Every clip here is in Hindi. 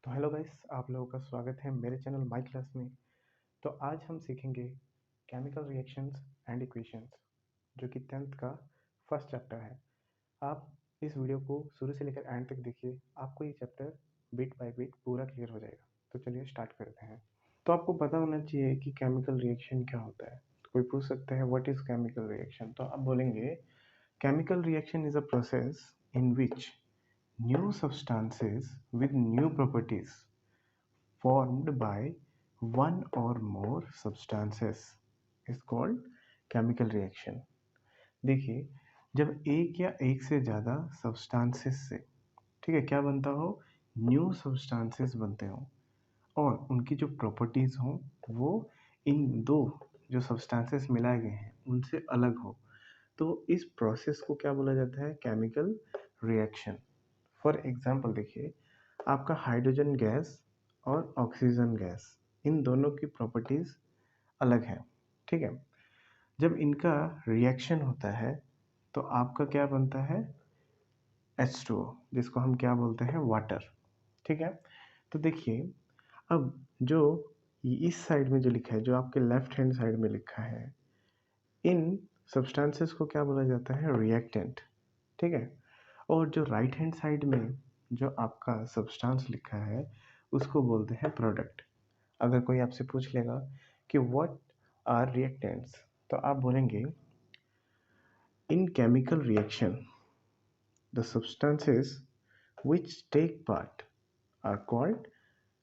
तो हेलो गाइस, आप लोगों का स्वागत है मेरे चैनल माई क्लास में। तो आज हम सीखेंगे केमिकल रिएक्शंस एंड इक्वेशंस, जो कि 10th का फर्स्ट चैप्टर है। आप इस वीडियो को शुरू से लेकर एंड तक देखिए, आपको ये चैप्टर बिट बाय बिट पूरा क्लियर हो जाएगा। तो चलिए स्टार्ट करते हैं। तो आपको पता होना चाहिए कि केमिकल रिएक्शन क्या होता है। तो कोई पूछ सकता है व्हाट इज केमिकल रिएक्शन, तो आप बोलेंगे chemical reaction is a process in which new substances with new properties formed by one or more substances is called chemical reaction। देखिए, जब एक या एक से ज़्यादा substances से, ठीक है, क्या बनता हो, न्यू substances बनते हो और उनकी जो प्रॉपर्टीज़ हों वो इन दो जो substances मिलाए गए हैं उनसे अलग हो, तो इस प्रोसेस को क्या बोला जाता है, केमिकल रिएक्शन। फॉर एग्जाम्पल देखिए, आपका हाइड्रोजन गैस और ऑक्सीजन गैस, इन दोनों की प्रॉपर्टीज़ अलग हैं, ठीक है। जब इनका रिएक्शन होता है तो आपका क्या बनता है, H2O, जिसको हम क्या बोलते हैं, वाटर, ठीक है। तो देखिए, अब जो इस साइड में जो लिखा है, जो आपके लेफ्ट हैंड साइड में लिखा है, इन सब्सटेंसेस को क्या बोला जाता है, रिएक्टेंट, ठीक है। और जो राइट हैंड साइड में जो आपका सब्सटेंस लिखा है उसको बोलते हैं प्रोडक्ट। अगर कोई आपसे पूछ लेगा कि व्हाट आर रिएक्टेंट्स, तो आप बोलेंगे इन chemical reaction the substances which take part are called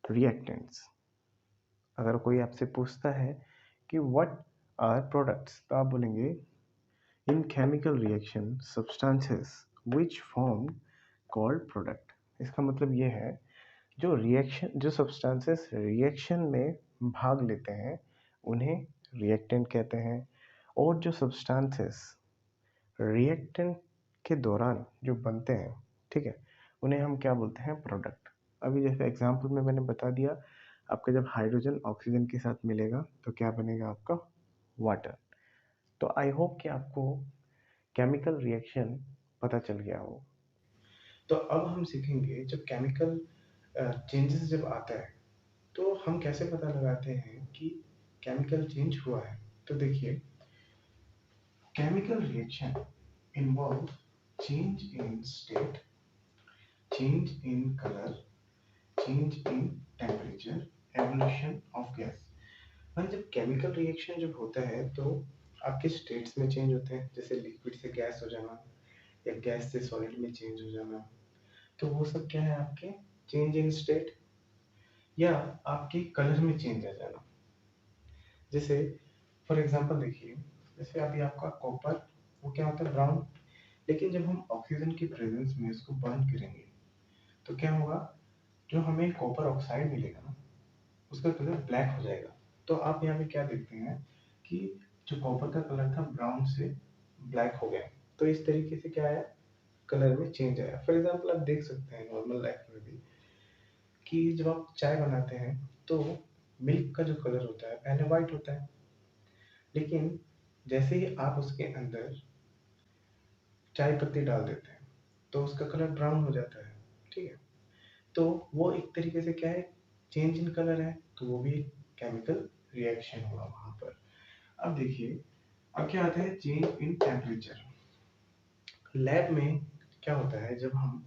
reactants। अगर कोई आपसे पूछता है कि व्हाट आर प्रोडक्ट्स, तो आप बोलेंगे इन chemical reaction substances which form called product. इसका मतलब ये है, जो रिएक्शन, जो सब्सटेंसेस रिएक्शन में भाग लेते हैं उन्हें रिएक्टेंट कहते हैं, और जो सब्सटेंसेस रिएक्टेंट के दौरान जो बनते हैं, ठीक है, उन्हें हम क्या बोलते हैं, प्रोडक्ट। अभी जैसे एग्जांपल में मैंने बता दिया, आपका जब हाइड्रोजन ऑक्सीजन के साथ मिलेगा तो क्या बनेगा, आपका वाटर। तो आई होप कि आपको केमिकल रिएक्शन पता चल गया हो। तो अब हम सीखेंगे, जब केमिकल चेंजेस जब आता है तो हम कैसे पता लगाते हैं कि केमिकल चेंज हुआ है। तो देखिए, chemical reaction involve change in state, change in colour, change in temperature, evolution of gas. मतलब जब केमिकल रिएक्शन जब होता है तो आपके स्टेट्स में चेंज होते हैं, जैसे लिक्विड से गैस हो जाना या गैस से सॉलिड में चेंज हो जाना। तो वो सब क्या है, आपके चेंज इन स्टेट, या आपके कलर में चेंज आ जाना। जैसे फॉर एग्जांपल देखिए, जैसे अभी आपका कॉपर, वो क्या होता है, ब्राउन। लेकिन जब हम ऑक्सीजन की प्रेजेंस में इसको बर्न करेंगे तो क्या होगा, जो हमें कॉपर ऑक्साइड मिलेगा ना, उसका कलर ब्लैक हो जाएगा। तो आप यहाँ पे क्या देखते हैं कि जो कॉपर का कलर था ब्राउन से ब्लैक हो गया। तो इस तरीके से क्या आया, कलर में चेंज आया। फॉर एग्जांपल आप देख सकते हैं नॉर्मल लाइफ में भी कि जब आप चाय बनाते हैं तो मिल्क का जो कलर होता है पहले वाइट होता है, लेकिन जैसे ही आप उसके अंदर चाय पत्ती डाल देते हैं तो उसका कलर ब्राउन हो जाता है, ठीक है। तो वो एक तरीके से क्या है, चेंज इन कलर है, तो वो भी केमिकल रिएक्शन हुआ वहां पर। अब देखिए, अब क्या आता है, चेंज इन टेम्परेचर। लैब में क्या होता है, जब हम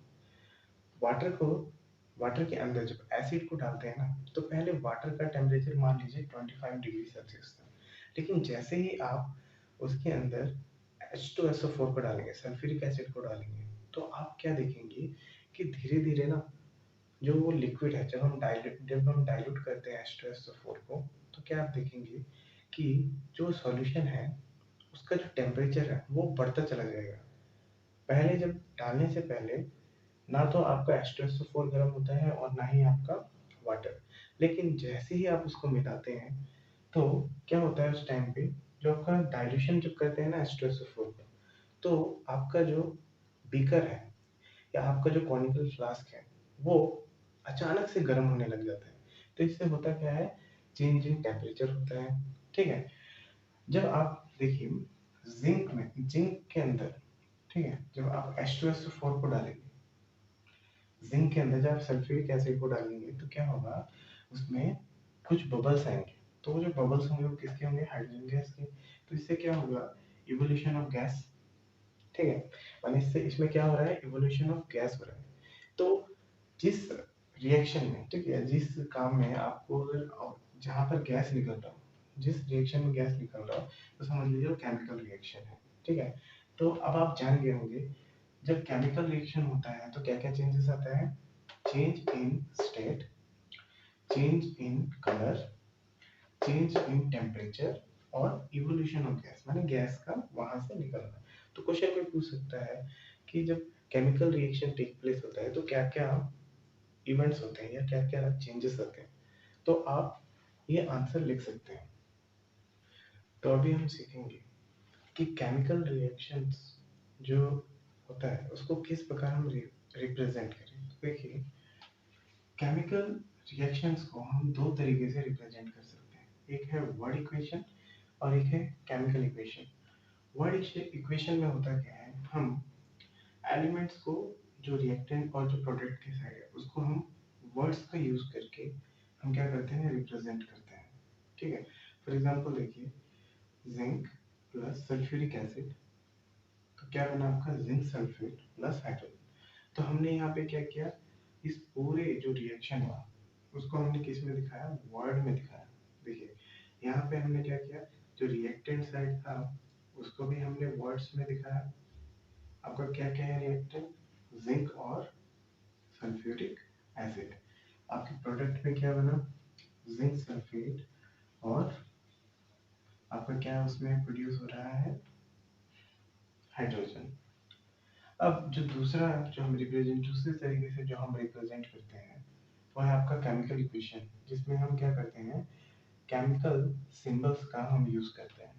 वाटर को, वाटर के अंदर जब एसिड को डालते हैं ना, तो पहले वाटर का टेम्परेचर मान लीजिए 25 डिग्री सेल्सियस था। लेकिन जैसे ही आप उसके अंदर H2SO4 को डालेंगे, सल्फ्यूरिक एसिड को डालेंगे, तो आप क्या देखेंगे कि धीरे धीरे ना, जो वो लिक्विड है, जब हम डाइल्यूट करते हैं H2SO4 को, तो क्या आप देखेंगे कि जो सॉल्यूशन है उसका जो टेम्परेचर है वो बढ़ता चला जाएगा। पहले जब डालने से पहले ना तो आपका H2SO4 गर्म होता है और ना ही आपका वाटर, लेकिन जैसे ही आप उसको मिलाते हैं तो क्या होता है, उस टाइम पे जो आपका डाइल्यूशन जब करते हैं ना H2SO4 का, तो आपका जो बीकर है या आपका जो कॉनिकल फ्लास्क है वो अचानक से गर्म होने लग जाता है। तो इससे होता क्या है, चेंज इन टेम्परेचर होता है, ठीक है। जब आप देखिए, जिंक के अंदर, ठीक है, जब आप H2SO4 को डालेंगे, जिंक के अंदर जब आप सल्फ्यूरिक एसिड को डालेंगे तो क्या होगा, उसमें कुछ बबल्स आएंगे। तो वो जो बबल्स होंगे वो किसके होंगे, हाइड्रोजन गैस के। तो इससे क्या होगा, इवोल्यूशन ऑफ गैस। ठीक है, और इससे इसमें क्या हो रहा है, इवोल्यूशन ऑफ गैस हो रहा है। तो जिस रिएक्शन में, ठीक है, जिस काम में आपको अगर जहाँ पर गैस निकल रहा हो, जिस रिएक्शन में गैस निकल रहा हो, तो समझ लीजिए वो केमिकल रिएक्शन है। ठीक है, तो अब आप जान गए होंगे जब केमिकल रिएक्शन होता है तो क्या क्या चेंजेस आता है, change in state, change in colour, change in temperature और इवोल्यूशन ऑफ गैस, माने गैस का वहां से निकलना। तो क्वेश्चन कोई पूछ सकता है कि जब केमिकल रिएक्शन टेक प्लेस होता है तो क्या क्या इवेंट्स होते हैं या क्या क्या चेंजेस होते हैं, तो आप ये आंसर लिख सकते हैं। तो अभी हम सीखेंगे कि केमिकल रिएक्शंस जो होता है उसको किस प्रकार हम रिप्रेजेंट करें। तो देखिए, केमिकल रिएक्शंस को हम दो तरीके से रिप्रेजेंट कर सकते हैं, एक है वर्ड इक्वेशन और एक है केमिकल इक्वेशन। वर्ड इक्वेशन में होता क्या है, हम एलिमेंट्स को, जो रिएक्टेंट और जो प्रोडक्ट की साइड है उसको हम वर्ड्स का यूज करके हम क्या करते हैं, रिप्रेजेंट करते हैं। ठीक है, फॉर एग्जांपल देखिए, जिंक प्लस सल्फ्यूरिक एसिड, तो क्या बना आपका, जिंक सल्फेट प्लस हाइड्रोजन। तो हमने यहाँ पे क्या किया, इस पूरे जो रिएक्शन हुआ उसको हमने किस में दिखाया, वर्ड में दिखाया। देखिए, यहाँ पे हमने क्या किया, जो रिएक्टेंट साइड था उसको भी हमने वर्ड्स में दिखाया। आपका क्या क्या है रिएक्टेंट, जिंक और सल्फ्यूरिक एसिड। आपके प्रोडक्ट में क्या बना, जिंक सल्फेट, और आपका क्या उसमें प्रोड्यूस हो रहा है, हाइड्रोजन। अब जो दूसरा जो हम रिप्रेजेंट दूसरे तरीके से जो हम रिप्रेजेंट करते हैं वो है आपका केमिकल इक्वेशन, जिसमें हम क्या करते हैं, केमिकल सिंबल्स का हम यूज करते हैं।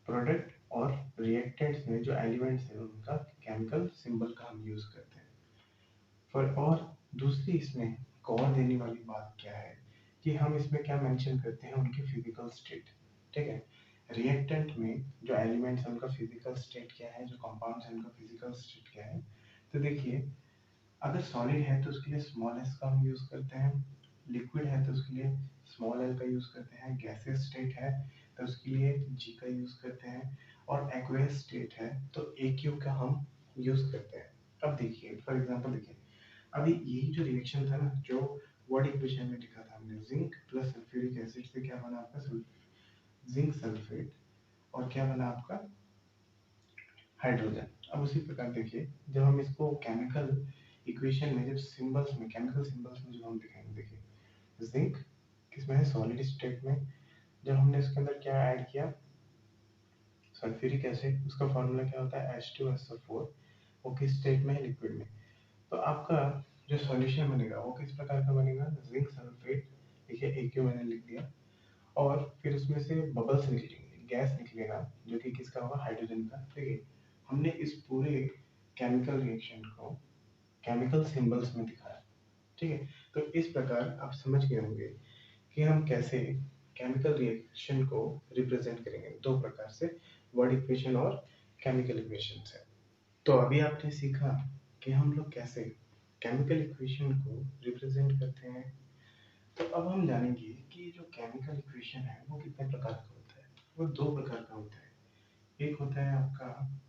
प्रोडक्ट और रिएक्टेंट्स में जो एलिमेंट्स हैं उनका केमिकल सिंबल का हम यूज करते हैं। और दूसरी इसमें एक और देने वाली बात क्या है कि हम इसमें क्या मेंशन करते हैं, उनकी फिजिकल स्टेट। ठीक है, रिएक्टेंट में जो एलिमेंट्स हैं उनका फिजिकल स्टेट क्या है, जो कंपाउंड्स हैं उनका फिजिकल स्टेट क्या है। तो देखिए, अगर सॉलिड है तो उसके लिए स्मॉल एस का हम यूज करते हैं, लिक्विड है तो उसके लिए स्मॉल एल का यूज करते हैं, गैसियस स्टेट है तो उसके लिए जी का यूज करते हैं, और एक्वेस स्टेट है तो ए क्यू का हम यूज करते हैं। अब देखिए, फॉर एग्जांपल देखिए, अभी यही जो रिएक्शन था ना, जो वर्ड इक्वेशन में लिखा था हमने, जिंक प्लस सल्फ्यूरिक एसिड से क्या बना आपका, जिंक सल्फेट, और क्या बना आपका, हाइड्रोजन। अब उसी प्रकार देखिए, जब हम इसको केमिकल इक्वेशन में, जब सिंबल्स में, केमिकल सिंबल्स में जब हम दिखाएंगे, देखिए जिंक किसमें है, सॉलिड स्टेट में। जब हमने इसके अंदर क्या ऐड किया, सल्फ्यूरिक एसिड, उसका फॉर्मूला क्या होता है, H2SO4, वो किस स्टेट में है, लिक्विड में। तो आपका जो सॉल्यूशन बनेगा वो किस प्रकार का बनेगा, जिंक सल्फेट, देखिए AQ मैंने लिख दिया, और फिर उसमें से बबल्स निकलेंगे, गैस निकलेगा, जो कि किसका होगा, हाइड्रोजन का। देखिए, हमने इस पूरे केमिकल रिएक्शन को केमिकल सिंबल्स में दिखाया। ठीक है, तो इस प्रकार आप समझ गए होंगे कि हम कैसे केमिकल रिएक्शन को रिप्रेजेंट करेंगे, दो प्रकार से, वर्ड इक्वेशन और केमिकल इक्वेशन से। तो अभी आपने सीखा कि हम लोग कैसे केमिकल इक्वेशन को रिप्रेजेंट करते हैं। तो अब हम जानेंगे कि जो केमिकल इक्वेशन है वो कितने प्रकार का होता है। वो दो प्रकार का होता है, एक होता है आपका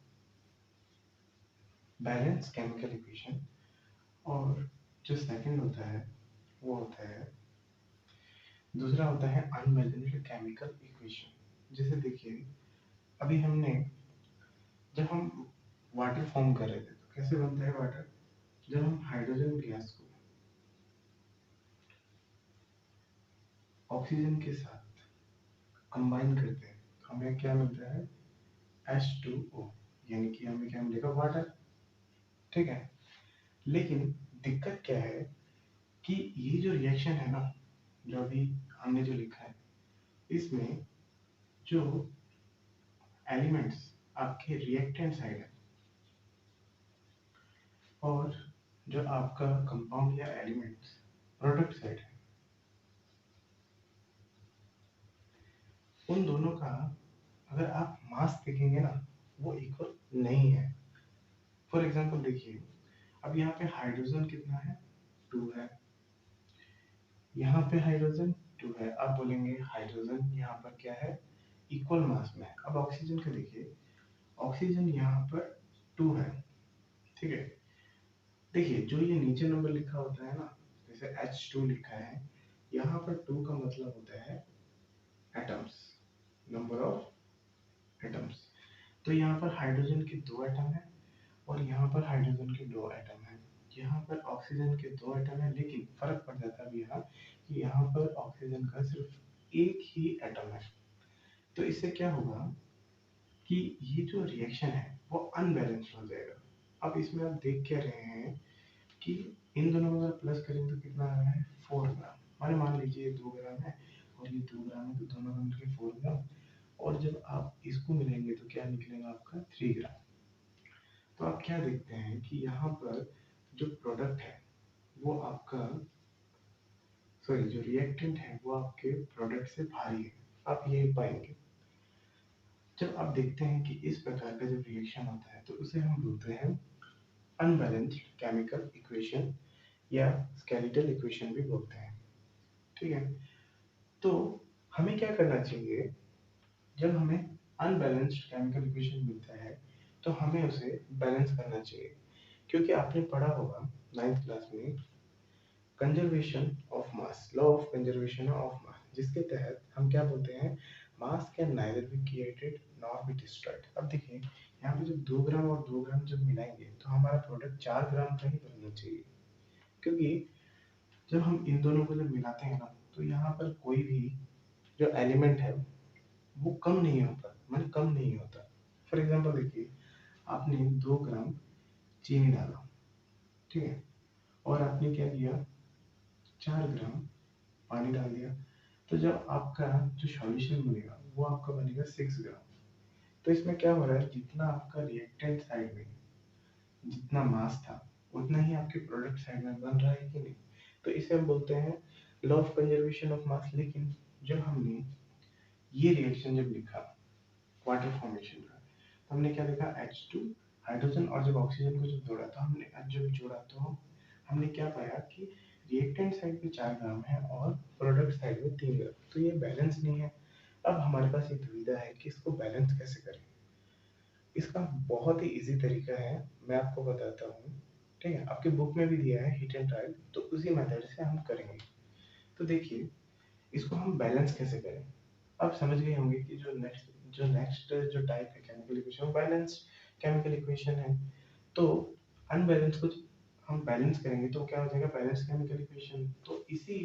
बैलेंस केमिकल इक्वेशन, और जो सेकंड होता है वो होता है, दूसरा होता है अनबैलेंस्ड केमिकल इक्वेशन। जैसे देखिए, अभी हमने, जब हम वाटर फॉर्म कर रहे थे तो कैसे बनता है वाटर, जब हम हाइड्रोजन गैस को ऑक्सीजन के साथ कंबाइन करते हैं तो हमें क्या मिलता है, H2O, यानी कि हमें क्या मिलेगा, वाटर। ठीक है, लेकिन दिक्कत क्या है कि ये जो रिएक्शन है ना, जो अभी हमने जो लिखा है, इसमें जो एलिमेंट्स आपके रिएक्टेंट साइड है और जो आपका कंपाउंड या एलिमेंट्स प्रोडक्ट साइड है, उन दोनों का अगर आप मास देखेंगे ना, वो इक्वल नहीं है। फॉर एग्जांपल देखिए, अब यहाँ पे हाइड्रोजन कितना है, 2 है, यहाँ पे हाइड्रोजन 2 है। आप बोलेंगे हाइड्रोजन यहाँ पर क्या है, इक्वल मास में है। अब ऑक्सीजन का देखिए, ऑक्सीजन यहाँ पर 2 है, ठीक है। देखिए जो ये नीचे नंबर लिखा होता है ना, जैसे H2 लिखा है, यहाँ पर 2 का मतलब होता है एटम्स, नंबर ऑफ एटम्स। तो यहाँ पर हाइड्रोजन के 2 एटम है और यहाँ पर हाइड्रोजन के 2 एटम है। यहाँ पर ऑक्सीजन के 2 एटम है, लेकिन फर्क पड़ जाता है अभी यहाँ कि यहाँ पर ऑक्सीजन का सिर्फ एक ही एटम है। तो इससे क्या होगा कि ये जो रिएक्शन है वो अनबैलेंस्ड हो जाएगा। अब इसमें आप देख क्या रहे हैं कि इन दोनों में अगर प्लस करेंगे तो कितना आ रहा है, 4 ग्राम। माने मान लीजिए ये 2 ग्राम है और ये 2 ग्राम है, तो दोनों का मिलकर 4 ग्राम। और जब आप इसको मिलेंगे तो क्या निकलेगा आपका, 3 ग्राम। तो आप क्या देखते हैं कि यहाँ पर जो प्रोडक्ट है वो आपका, सॉरी जो रिएक्टेंट है वो आपके प्रोडक्ट से भारी है, आप ये पाएंगे। जब आप देखते हैं कि इस प्रकार का जब रिएक्शन होता है तो उसे हम बोलते हैं अनबैलेंस्ड केमिकल इक्वेशन या स्केलेटल इक्वेशन भी बोलते हैं, ठीक है। तो हमें क्या करना चाहिए, जब हमें अनबैलेंस्ड केमिकल इक्वेशन मिलता है तो हमें उसे बैलेंस करना चाहिए। क्योंकि आपने पढ़ा होगा 9th क्लास में conservation of mass, law of conservation of mass, जिसके तहत हम क्या बोलते हैं, मास can neither be created nor be destroyed. अब देखिए यहाँ पे जब 2 ग्राम और 2 ग्राम जब मिलाएंगे तो हमारा प्रोडक्ट 4 ग्राम का ही बनना चाहिए। क्योंकि जब हम इन दोनों को जब मिलाते हैं ना तो यहाँ पर कोई भी जो एलिमेंट है वो कम नहीं होता, मतलब कम नहीं होता। फॉर एग्जाम्पल देखिए, आपने 2 ग्राम चीनी डाला, ठीक है, और आपने क्या किया, 4 ग्राम पानी डाल दिया। तो जब आपका जो सॉल्यूशन बनेगा वो आपका बनेगा 6 ग्राम। तो इसमें क्या हो रहा है, जितना आपका रिएक्टेंट साइड में जितना मास था उतना ही आपके प्रोडक्ट साइड में बन रहा है कि नहीं। तो इसे हम बोलते हैं law of conservation of mass. लेकिन जब हमने ये रिएक्शन जब लिखा वाटर फॉर्मेशन का, तो हमने क्या देखा, H2 हाइड्रोजन, और जब ऑक्सीजन को जब जोड़ा तो हमने जब जोड़ा तो हमने क्या पाया कि रिएक्टेंट साइड पे 4 ग्राम है और प्रोडक्ट साइड में 3 ग्राम, तो ये बैलेंस नहीं है। अब हमारे पास ये दुविधा है कि इसको बैलेंस कैसे करें। इसका बहुत ही इजी तरीका है, मैं आपको बताता हूँ, ठीक है। आपके बुक में भी दिया है हीट एंड ट्रायल, तो उसी मेथड से हम करेंगे। तो देखिए इसको हम बैलेंस कैसे करें। आप समझ गए होंगे कि जो नेक्स्ट जो टाइप है chemical equation, balance chemical equation है। तो अनबैलेंस को हम बैलेंस करेंगे तो क्या हो जाएगा, बैलेंस केमिकल इक्वेशन। तो इसी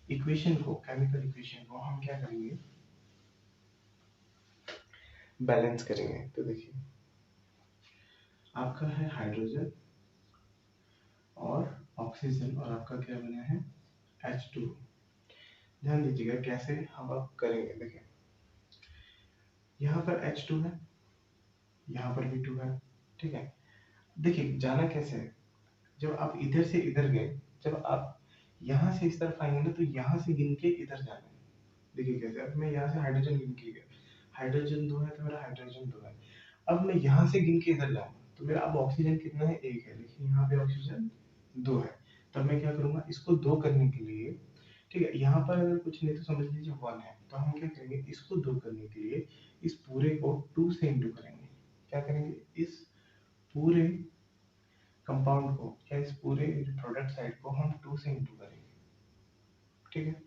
इक्वेशन को, केमिकल इक्वेशन को हम क्या करेंगे, बैलेंस करेंगे। तो देखिए आपका है हाइड्रोजन और ऑक्सीजन, और आपका क्या बना है, H2। ध्यान दीजिएगा कैसे हम अब करेंगे। देखिए यहाँ पर H2 है, यहाँ पर भी 2 है, ठीक है। देखिए जाना कैसे है, जब आप इधर से इधर गए, जब आप यहाँ से इस तरफ आएंगे ना तो यहाँ से गिन के इधर जाना है। देखिए कैसे, अब मैं यहाँ से हाइड्रोजन गिन के गया, हाइड्रोजन 2 है तो मेरा हाइड्रोजन 2 है। अब मैं यहाँ से गिन के इधर जाऊंगा तो मेरा अब ऑक्सीजन कितना है, 1 है, लेकिन यहाँ पे ऑक्सीजन 2 है। तब मैं क्या करूंगा, इसको 2 करने के लिए, ठीक है, यहाँ पर अगर कुछ नहीं तो समझ लीजिए 1 है, तो हम क्या करेंगे, इसको 2 करने के लिए इस पूरे को 2 से इंटू करेंगे। क्या करेंगे, इस पूरे कंपाउंड को या इस पूरे प्रोडक्ट साइड को हम 2 से इंटू करेंगे, ठीक है।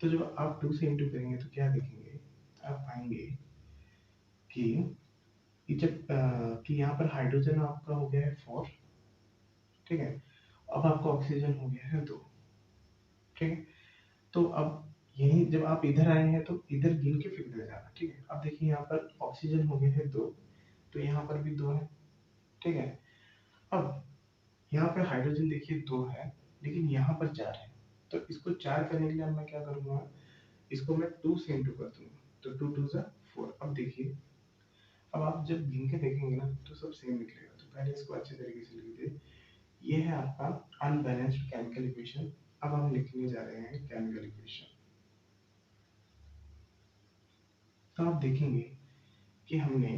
तो जब आप 2 से इंटू करेंगे तो क्या देखेंगे, आप पाएंगे कि कि यहाँ पर हाइड्रोजन आपका हो गया है 4, ठीक है। अब आपका ऑक्सीजन हो गया है 2, ठीक है। तो अब यही जब आप इधर आए हैं तो इधर गिन के फिर इधर जाना, ठीक है। अब देखिए यहाँ पर ऑक्सीजन हो गया है 2, तो यहाँ पर भी 2 है, ठीक है। अब यहाँ पर हाइड्रोजन देखिए 2 है, लेकिन यहाँ पर 4 है। तो इसको 4 करने के लिए अब मैं क्या करूँगा, इसको मैं 2 से इंटू कर दूंगा, तो 2 2 ज़ा 4। अब देखिए, अब आप जब गिन के देखेंगे ना तो सब सेम निकलेगा। तो पहले इसको अच्छे तरीके से लिख दे, ये है आपका अनबैलेंस्ड केमिकल इक्वेशन। अब हम लिखने जा रहे हैं केमिकल इक्वेशन। तो आप देखेंगे कि हमने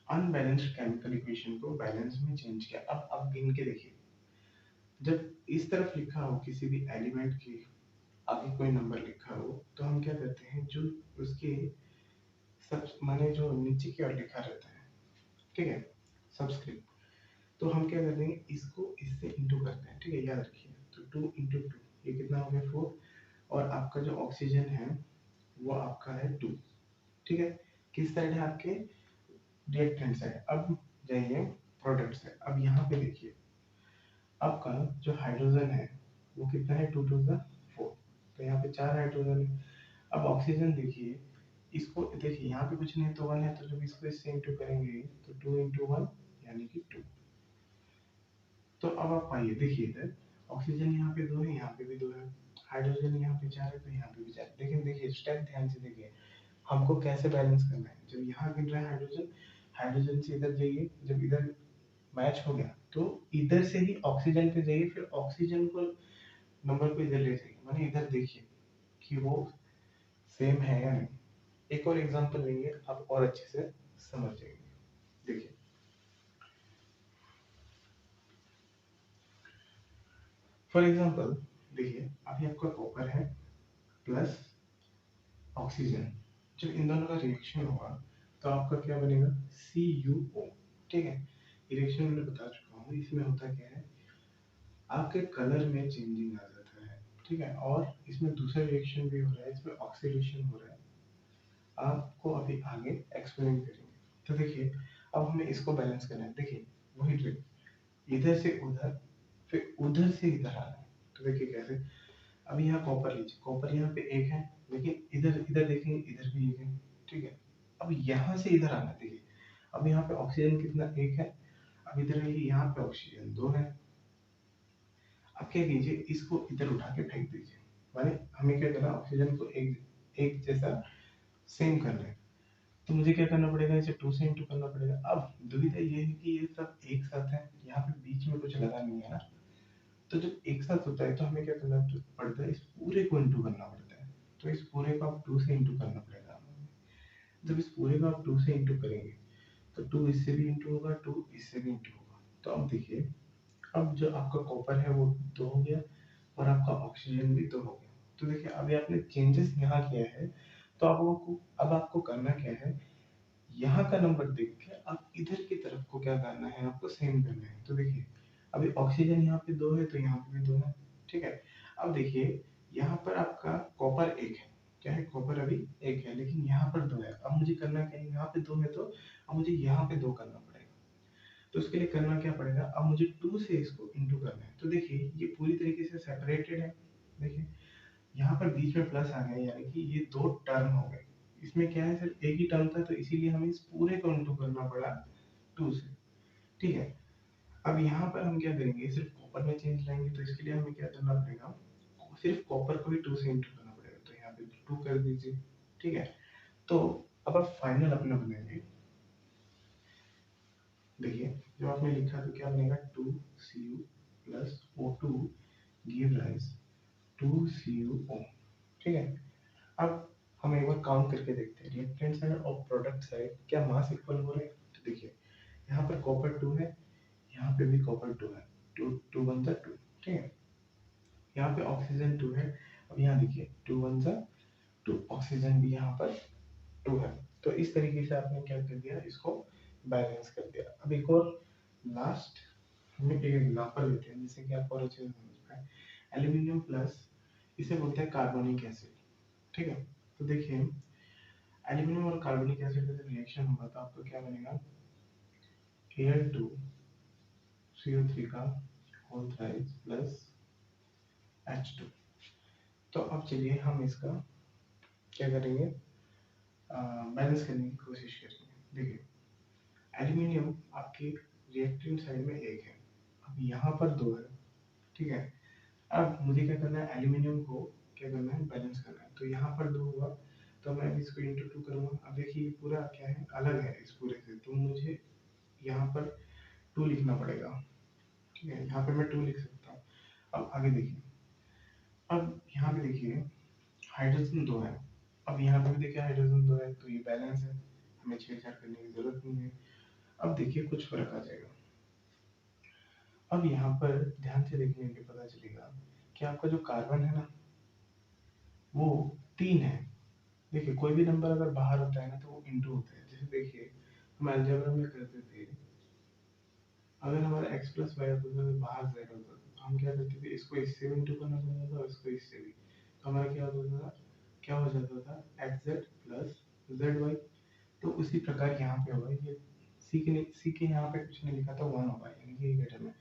अनबैलेंस्ड केमिकल इक्वेशन को बैलेंस में चेंज किया। अब गिन के देखिए, जब इस तरफ लिखा हो किसी भी एलिमेंट के आगे कोई नंबर लिखा हो तो हम क्या करते हैं, जो उसके सब माने जो नीचे की ओर लिखा रहता है, ठीक है, सबस्क्रिप्ट, तो हम क्या करते हैं, इसको इससे इंटू करते हैं, ठीक है, याद रखिए। तो 2 × 2 ये कितना हो गया 4, और आपका जो ऑक्सीजन है वो आपका है 2, ठीक है। किस साइड है आपके, रिएक्टेंट साइड। अब जाइए प्रोडक्ट साइड। अब यहाँ पे देखिए, आपका जो हाइड्रोजन है वो कितना है, 2 × 4, तो यहाँ पे 4 हाइड्रोजन है। अब ऑक्सीजन देखिए, इसको देखिए यहाँ पे कुछ नहीं तो 1 है, तो जब इसको इससे इंटू करेंगे तो 2 × 1 यानी कि 2। तो अब आप आइए देखिए इधर, ऑक्सीजन यहाँ पे 2 है, यहाँ पे भी 2 है, हाइड्रोजन यहाँ पे 4 है, तो यहाँ पे भी 4। लेकिन देखिए स्टेप ध्यान से देखिए, हमको कैसे बैलेंस करना है। जब यहाँ गिन रहा है हाइड्रोजन, हाइड्रोजन से इधर जाइए, जब इधर मैच हो गया तो इधर से ही ऑक्सीजन पे जाइए, फिर ऑक्सीजन को नंबर को इधर ले जाइए, माने इधर देखिए कि वो सेम है या नहीं। एक और एग्जांपल लेंगे, आप और अच्छे से समझ जाएंगे। देखिए फॉर एग्जांपल, देखिए अभी आपका कॉपर है प्लस ऑक्सीजन, जब इन दोनों का रिएक्शन होगा तो आपका क्या बनेगा, CuO, ठीक है। रिएक्शन मैंने बता चुका हूँ, इसमें होता क्या है, आपके कलर में चेंजिंग आ जाता है, ठीक है, और इसमें दूसरा रिएक्शन भी हो रहा है, इसमें ऑक्सीडेशन हो रहा है, आपको अभी आगे एक्सप्लेन करेंगे। तो देखिए अब हमें इसको बैलेंस करना है। देखिए वही ट्रिक, इधर से उधर, फिर उधर से इधर आना है। तो देखिए कैसे, अब यहाँ कॉपर लीजिए, कॉपर यहाँ पे एक है, लेकिन इधर इधर देखेंगे इधर भी एक है, ठीक है। अब यहाँ से इधर आना, देखिए अब यहाँ पे ऑक्सीजन कितना, एक है। अब इधर देखिए यहाँ पे ऑक्सीजन 2 है। अब क्या कीजिए, इसको इधर उठा के फेंक दीजिए, माने हमें क्या करना है, ऑक्सीजन को एक एक जैसा सेम करना है। तो मुझे क्या करना पड़ेगा, इसे 2 से इंटू करना पड़ेगा। अब दुविधा ये है कि ये सब एक साथ है, यहाँ पे बीच में कुछ लगा नहीं है ना, तो जब एक साथ होता है तो हमें क्या करना पड़ता है, इस पूरे को इंटू करना पड़ता है। तो इस पूरे को आप 2 से इंटू करना पड़ेगा। जब इस पूरे को आप 2 से इंटू करेंगे तो 2 इससे भी इंटू होगा, 2 इससे भी इंटू होगा। तो अब देखिए, अब जो आपका कॉपर है वो 2 हो गया, और आपका ऑक्सीजन भी 2 हो गया। तो देखिए अभी आपने चेंजेस यहाँ किया है, तो अब आपको करना क्या है, यहाँ का नंबर देख के आप इधर की तरफ को क्या करना है, आपको सेम करना है। तो देखिए अभी ऑक्सीजन यहाँ पे 2 है, तो यहाँ पे भी 2 है, ठीक है। अब देखिए यहाँ पर आपका कॉपर एक है, क्या है, कॉपर अभी एक है, लेकिन यहाँ पर 2 है। अब मुझे करना क्या है, यहाँ पे 2 है, तो अब मुझे यहाँ पे 2 करना पड़ेगा। तो उसके लिए करना क्या पड़ेगा, अब मुझे 2 से इसको इंटू करना है। तो देखिए ये पूरी तरीके से सेपरेटेड है। देखिए यहाँ पर बीच में प्लस आ गया, यानी कि ये 2 टर्म हो गए। इसमें क्या है, सिर्फ एक ही टर्म था, तो इसीलिए हमें इस पूरे को इंटू करना पड़ा 2 से, ठीक है। अब यहाँ पर हम क्या करेंगे, सिर्फ कॉपर में चेंज लाएंगे, तो इसके लिए हमें क्या करना पड़ेगा, सिर्फ कॉपर को ही 2 से इंटू करना पड़ेगा। तो यहाँ पे 2 कर दीजिए, ठीक है। तो अब आप फाइनल अपना बनाएंगे। देखिए जब आपने लिखा तो क्या बनेगा, 2Cu plus O2 give rise 2CuO, ठीक है। अब हम एक बार काउंट करके देखते हैं, रिएक्टेंट साइड और प्रोडक्ट साइड क्या मास इक्वल हो रहे हैं। तो देखिए यहाँ पर कॉपर 2 है, यहाँ पे भी कॉपर 2 है, 2 2 1 2, ठीक है। यहाँ पे ऑक्सीजन 2 है, अब यहाँ देखिए 2 1 2, ऑक्सीजन भी यहाँ पर 2 है। तो इस तरीके से आपने क्या कर दिया, इसको बैलेंस कर दिया। अब एक और लास्ट हम एक एग्जांपल लेते हैं, जिससे कि आप और अच्छे से समझ पाए। एल्यूमिनियम प्लस, इसे बोलते हैं कार्बोनिक एसिड, ठीक है। तो देखिए एल्यूमिनियम और कार्बोनिक एसिड का जब रिएक्शन होगा तो आपको क्या बनेगा, Al2CO3 का होल थ्राइस प्लस H2। तो अब चलिए हम इसका क्या करेंगे, बैलेंस करने की कोशिश करेंगे। देखिए एल्यूमिनियम आपके रिएक्टेंट साइड में एक है, अब यहाँ पर 2 है, ठीक है। अब मुझे क्या करना है, एल्यूमिनियम को क्या करना है, बैलेंस करना है। तो यहाँ पर 2 हुआ, तो मैं इसको इंटू 2 करूँगा। अब देखिए पूरा क्या है, अलग है इस पूरे से, तो मुझे यहाँ पर 2 लिखना पड़ेगा, ठीक है। यहाँ पे मैं 2 लिख सकता हूँ। अब आगे देखिए, अब यहाँ पे देखिए हाइड्रोजन 2 है, अब यहाँ पे भी देखिए हाइड्रोजन 2 है, तो ये बैलेंस है, हमें छेड़छाड़ करने की जरूरत नहीं है। अब देखिए कुछ फर्क आ जाएगा। अब यहाँ पर ध्यान से देखने पे पता चलेगा कि आपका जो कार्बन है ना वो 3 है। देखिए कोई भी नंबर अगर बाहर होता है ना तो वो इंटू होता है। जैसे देखिए हम अलजेब्रा में करते थे, अगर हमारा x प्लस वाई होता था तो बाहर z होता था, तो हम क्या करते थे, इसको इससे भी इंटू करना पड़ता था और इसको इससे भी, तो हमारा क्या होता था, क्या हो जाता था, X Z plus Z Y. तो उसी प्रकार यहाँ पे होगा, ये सी के यहाँ पे कुछ नहीं लिखा था, 1 होगा, यानी कि ग्रेटर में,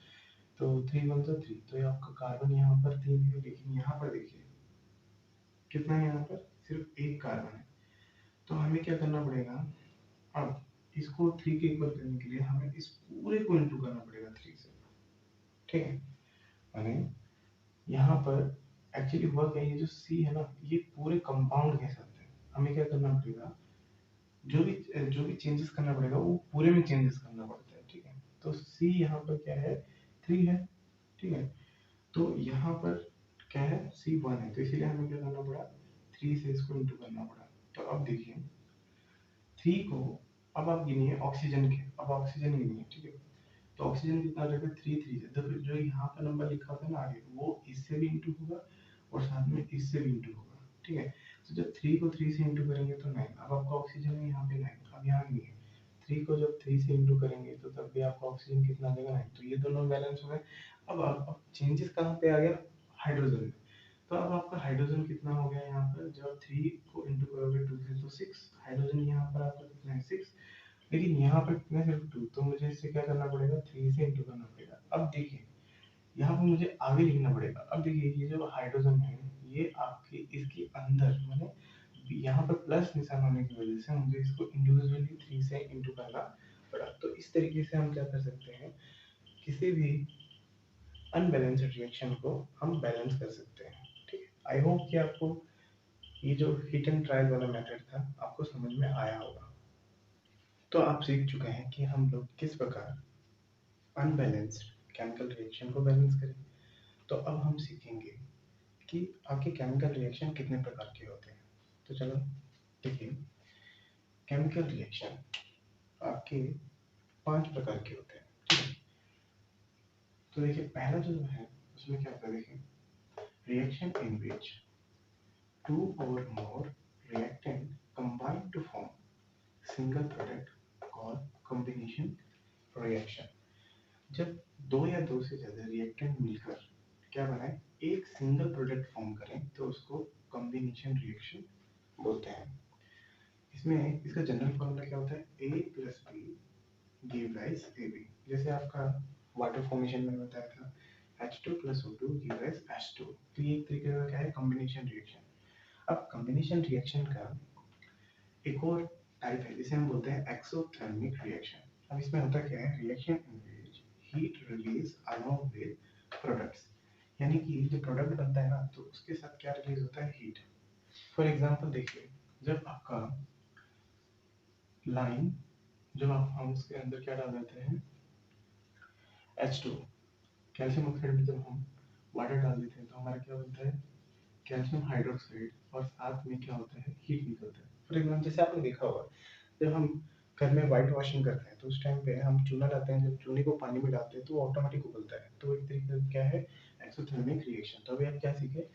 तो 3 1 3, तो ये आपका कार्बन यहाँ पर 3 है, लेकिन यहाँ पर देखिए कितना है, यहाँ पर सिर्फ एक कार्बन है। तो हमें क्या करना पड़ेगा, अब इसको 3 के इक्वल करने के लिए हमें इस पूरे को इंटू करना पड़ेगा 3 से, ठीक है। यानी यहाँ पर एक्चुअली हुआ क्या, ये जो सी है ना ये पूरे कंपाउंड के साथ है, हमें क्या करना पड़ेगा, जो भी चेंजेस करना पड़ेगा वो पूरे में चेंजेस करना पड़ता है, ठीक है। तो सी यहाँ पर क्या है, 3 है, ठीक है। तो यहाँ पर क्या है, सी 1 है, तो इसीलिए हमें क्या करना पड़ा, 3 से इसको इंटू करना पड़ा। तो अब देखिए 3 को, अब आप गिनिए ऑक्सीजन के, अब ऑक्सीजन गिनिए, ठीक है। तो ऑक्सीजन कितना रहेगा, 3 3 से, तो फिर जो यहाँ पर नंबर लिखा होता है ना आगे, वो इससे भी इंटू होगा और साथ में इससे भी इंटू होगा, ठीक है। तो जब 3 को 3 से इंटू करेंगे तो 9, अब आपका ऑक्सीजन है यहाँ पे 9, अब यहाँ नहीं है, 3 को जब 3 से इंटू करेंगे तो तब भी आपका ऑक्सीजन कितना देगा, 9, तो ये दोनों बैलेंस हो गए। अब चेंजेस कहाँ पे आ गया, हाइड्रोजन में। तो अब आपका हाइड्रोजन कितना हो गया यहाँ पर, जब 3 को इंटू करोगे 2 से तो 6, हाइड्रोजन यहाँ पर आपका कितना है, 6, लेकिन यहाँ पर कितना है, सिर्फ 2, तो मुझे इससे क्या करना पड़ेगा, 3 से इंटू करना पड़ेगा। अब देखिए यहाँ पर मुझे आगे लिखना पड़ेगा, अब देखिए ये जो हाइड्रोजन है ये आपके इसके अंदर, मैंने यहाँ पर प्लस निशान होने की वजह से मुझे इसको इंडिविजुअली 3 से इंटू करना पड़ा। तो इस तरीके से हम क्या कर सकते हैं, किसी भी अनबैलेंस्ड रिएक्शन को हम बैलेंस कर सकते हैं, ठीक है। आई होप कि आपको ये जो हिट एंड ट्रायल वाला मेथड था आपको समझ में आया होगा। तो आप सीख चुके हैं कि हम लोग किस प्रकार अनबैलेंस्ड केमिकल रिएक्शन को बैलेंस करें। तो अब हम सीखेंगे कि आपके केमिकल रिएक्शन कितने प्रकार के होते हैं। तो चलो देखिए, केमिकल रिएक्शन आपके 5 प्रकार के होते हैं, ठीक है। तो देखिए पहला जो है उसमें क्या होता है, देखिए reaction in which 2 or more reactant combine to form single product called combination reaction। जब दो या दो से ज्यादा रिएक्टेंट मिलकर क्या बनाए, एक सिंगल प्रोडक्ट फॉर्म करें तो उसको कॉम्बिनेशन रिएक्शन बोलते हैं। इसमें इसका जनरल फॉर्मूला क्या होता है, A plus B give rise A B. जैसे आपका वाटर फॉर्मेशन में बताया था H2 plus O2 give rise H2, तो ये एक तरीके का क्या है, कॉम्बिनेशन रिएक्शन। अब कॉम्बिनेशन रिएक्शन का एक और टाइप है जिसे हम बोलते हैं एक्सोथर्मिक रिएक्शन। अब इसमें होता क्या है, reaction in which heat release along with products, यानी कि जो प्रोडक्ट बनता है ना तो उसके साथ क्या रिलीज होता है, हीट। फॉर एग्जांपल देखिए, जब आपका लाइन, जब हम उसके अंदर क्या डाल देते हैं, H2, कैल्शियम ऑक्साइड में जब हम वाटर डाल देते हैं तो हमारा क्या बनता है, कैल्शियम हाइड्रोक्साइड, और साथ में क्या होता है, हीट निकलता है। फॉर एग्जाम्पल जैसे आपने देखा होगा, जब हम घर में व्हाइट वॉशिंग करते हैं तो उस टाइम पे हम चूना लाते हैं, जब चूने को पानी में डालते हैं तो वो ऑटोमेटिक उबलता है, तो एक तरीके से क्या है, एक्सोथर्मिक रिएक्शन। तो अभी आप क्या सीखे,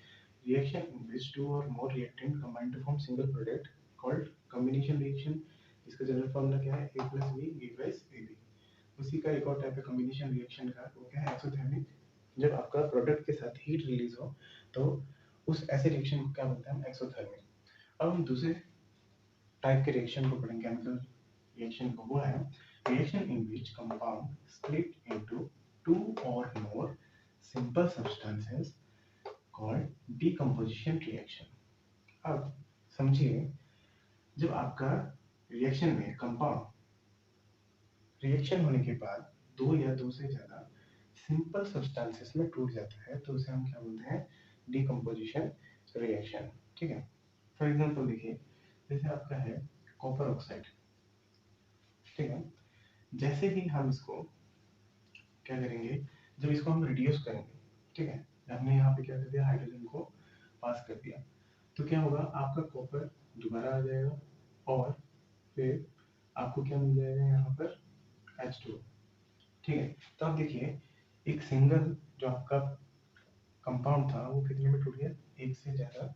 reaction in which 2 or more reactant combine to form single product called combination reaction, इसका जनरल फॉर्मूला क्या है, A plus B give rise AB। उसी का एक और टाइप है कॉम्बिनेशन रिएक्शन का, वो क्या है, एक्सोथर्मिक। जब आपका प्रोडक्ट के साथ हीट रिलीज हो तो उस ऐसे रिएक्शन को क्या बोलते हैं हम, एक्सोथर्मिक। अब हम दूसरे टाइप के रिएक्शन को पढ़ेंगे, केमिकल रिएक्शन को, वो है reaction in which compound split into 2 or more simple substances called decomposition reaction। अब समझिए, जब आपका रिएक्शन में कंपाउंड रिएक्शन होने के बाद दो या दो से ज्यादा सिंपल सब्सटेंसेस में टूट जाता है तो उसे हम क्या बोलते हैं, डिकम्पोजिशन रिएक्शन, ठीक है। फॉर एग्जांपल देखिए, जैसे आपका है कॉपर ऑक्साइड, ठीक है। जैसे ही हम इसको क्या करेंगे, जब इसको हम रिड्यूस करेंगे, ठीक है, हमने यहाँ पे क्या कर दिया, हाइड्रोजन को पास कर दिया, तो क्या होगा, आपका कॉपर दोबारा आ जाएगा और फिर आपको क्या मिल जाएगा यहाँ पर, H2। ठीक है, तो आप देखिए एक सिंगल जो आपका कंपाउंड था वो कितने में टूट गया, एक से ज़्यादा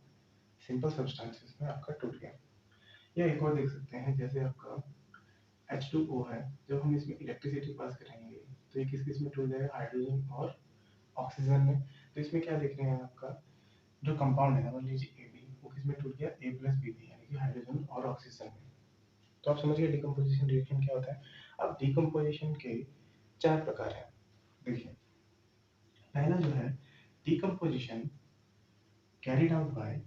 सिंपल सब्सटेंसेस में आपका टूट गया। या एक और देख सकते हैं, जैसे आपका H2O है, जब हम इसमें इलेक्ट्रिसिटी पास करेंगे तो ये किस किस में टूट जाएगा, हाइड्रोजन और ऑक्सीजन में। तो इसमें क्या देख रहे हैं, आपका जो कंपाउंड है मान लीजिए AB, वो किस में टूट गया, A+B यानी कि हाइड्रोजन और ऑक्सीजन में। तो आप समझ गए डिकम्पोजिशन रिएक्शन क्या होता है। अब डिकम्पोजिशन के 4 प्रकार हैं। देखिए पहला जो है decomposition carried out by